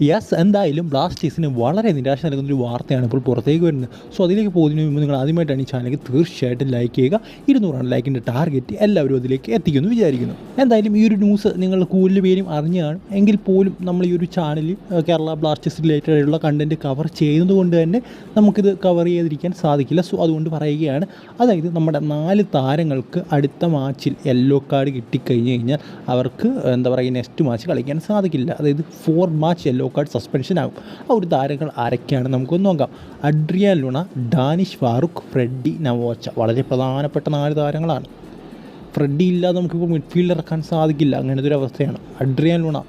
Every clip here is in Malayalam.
യെസ്, എന്തായാലും ബ്ലാസ്റ്റേഴ്സിന് വളരെ നിരാശ നൽകുന്നൊരു വാർത്തയാണ് ഇപ്പോൾ പുറത്തേക്ക് വരുന്നത്. സോ അതിലേക്ക് പോകുന്നതിന് മുമ്പ് നിങ്ങൾ ആദ്യമായിട്ടാണ് ഈ ചാനൽ തീർച്ചയായിട്ടും ലൈക്ക് ചെയ്യുക. 200 ലൈക്കിൻ്റെ ടാർഗറ്റ് എല്ലാവരും അതിലേക്ക് എത്തിക്കുമെന്ന് വിചാരിക്കുന്നു. എന്തായാലും ഈ ഒരു ന്യൂസ് നിങ്ങൾ കൂടുതൽ പേരും അറിഞ്ഞാണ് എങ്കിൽ പോലും നമ്മൾ ഈ ഒരു ചാനലിൽ കേരള ബ്ലാസ്റ്റേഴ്സ് റിലേറ്റഡ് ആയിട്ടുള്ള കണ്ടൻറ്റ് കവർ ചെയ്യുന്നത് കൊണ്ട് തന്നെ നമുക്കിത് കവർ ചെയ്യാതിരിക്കാൻ സാധിക്കില്ല. സോ അതുകൊണ്ട് പറയുകയാണ്, അതായത് നമ്മുടെ 4 താരങ്ങൾക്ക് അടുത്ത മാച്ചിൽ യെല്ലോ കാർഡ് കിട്ടിക്കഴിഞ്ഞ് കഴിഞ്ഞാൽ അവർക്ക് എന്താ പറയുക നെക്സ്റ്റ് മാച്ച് കളിക്കാൻ സാധിക്കില്ല. അതായത് 4 മാച്ച് യെല്ലോ കാർഡ് സസ്പെൻഷൻ ആകും. ആ ഒരു താരങ്ങൾ ആരൊക്കെയാണ് നമുക്കൊന്ന് നോക്കാം. Adrian Luna, Danish Farooq, Freddy നവോച്ച. വളരെ പ്രധാനപ്പെട്ട 4 താരങ്ങളാണ്. ഫ്രെഡി ഇല്ലാതെ നമുക്കിപ്പോൾ മിഡ്ഫീൽഡ് ഇറക്കാൻ സാധിക്കില്ല, അങ്ങനത്തെ ഒരു അവസ്ഥയാണ്. അഡ്രിയാൻ ലുണ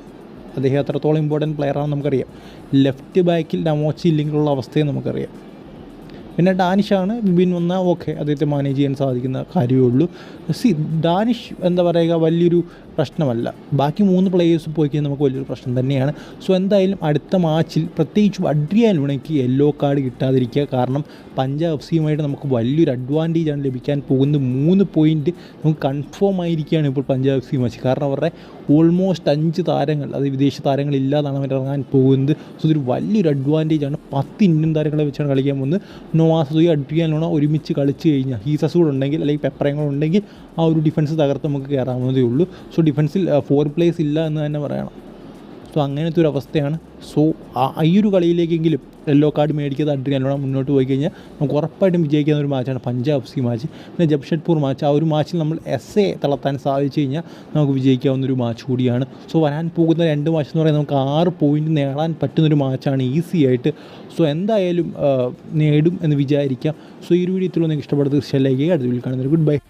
അദ്ദേഹം അത്രത്തോളം ഇമ്പോർട്ടൻറ്റ് പ്ലെയറാണെന്ന് നമുക്കറിയാം. ലെഫ്റ്റ് ബാക്കിൽ നവോച്ച ഇല്ലെങ്കിലുള്ള അവസ്ഥയെ നമുക്കറിയാം. പിന്നെ ഡാനിഷാണ്, വിപിൻ വന്നാൽ ഓക്കെ, അദ്ദേഹത്തെ മാനേജ് ചെയ്യാൻ സാധിക്കുന്ന കാര്യമേ ഉള്ളൂ. ഡാനിഷ് എന്താ പറയുക വലിയൊരു പ്രശ്നമല്ല. ബാക്കി 3 പ്ലേയേഴ്സ് പോയി കഴിഞ്ഞാൽ നമുക്ക് വലിയൊരു പ്രശ്നം തന്നെയാണ്. സോ എന്തായാലും അടുത്ത മാച്ചിൽ പ്രത്യേകിച്ചും അഡ്രിയാൻ ലുണയ്ക്ക് യെല്ലോ കാർഡ് കിട്ടാതിരിക്കുക. കാരണം പഞ്ചാബ് എഫ് സിയുമായിട്ട് നമുക്ക് വലിയൊരു അഡ്വാൻറ്റേജാണ് ലഭിക്കാൻ പോകുന്നത്. 3 പോയിൻറ്റ് നമുക്ക് കൺഫേം ആയിരിക്കുകയാണ് ഇപ്പോൾ പഞ്ചാബ് എഫ് സി മാച്ച്. കാരണം അവരുടെ ഓൾമോസ്റ്റ് 5 താരങ്ങൾ, അത് വിദേശ താരങ്ങളില്ലാതാണ് അവർ ഇറങ്ങാൻ പോകുന്നത്. സോ ഇതൊരു വലിയൊരു അഡ്വാൻറ്റേജാണ്. 10 ഇന്ത്യൻ താരങ്ങളെ വെച്ചാണ് കളിക്കാൻ പോകുന്നത്. നവാസ് അഡ്രിയാൻ ലുണ ഒരുമിച്ച് കളിച്ച് കഴിഞ്ഞാൽ ഹീസസ് കൂടെ ഉണ്ടെങ്കിൽ അല്ലെങ്കിൽ പെപ്പറയും കൂടെ ഉണ്ടെങ്കിൽ ആ ഒരു ഡിഫൻസ് തകർത്ത് നമുക്ക് കയറാവുന്നതേ ഉള്ളൂ. സോ ഡിഫൻസിൽ 4 പ്ലേയേഴ്സ് ഇല്ല എന്ന് തന്നെ പറയണം. സോ അങ്ങനത്തെ ഒരു അവസ്ഥയാണ്. സോ ഈ ഒരു കളിയിലേക്കെങ്കിലും യെല്ലോ കാർഡ് മേടിക്കാതെ അഡ്രിയാൻ ലുണ മുന്നോട്ട് പോയി കഴിഞ്ഞാൽ നമുക്ക് ഉറപ്പായിട്ടും വിജയിക്കുന്ന ഒരു മാച്ചാണ് പഞ്ചാബ് എഫ് സി മാച്ച്. പിന്നെ ജംഷഡ്പൂർ മാച്ച്, ആ ഒരു മാച്ചിൽ നമ്മൾ എസ് എ തളർത്താൻ സാധിച്ചു കഴിഞ്ഞാൽ നമുക്ക് വിജയിക്കാവുന്നൊരു മാച്ച് കൂടിയാണ്. സോ വരാൻ പോകുന്ന 2 മാച്ച് എന്ന് പറയുന്നത് നമുക്ക് 6 പോയിൻറ്റ് നേടാൻ പറ്റുന്നൊരു മാച്ചാണ് ഈസി ആയിട്ട്. സോ എന്തായാലും നേടും എന്ന് വിചാരിക്കാം. സോ ഈ ഒരു വീഡിയോ നിങ്ങൾക്ക് ഇഷ്ടപ്പെടുന്നത് തീർച്ചയായും ലൈക്ക് ചെയ്യുക. അടുത്ത വീഡിയോയിൽ കാണുന്നൊരു ഗുഡ് ബൈ.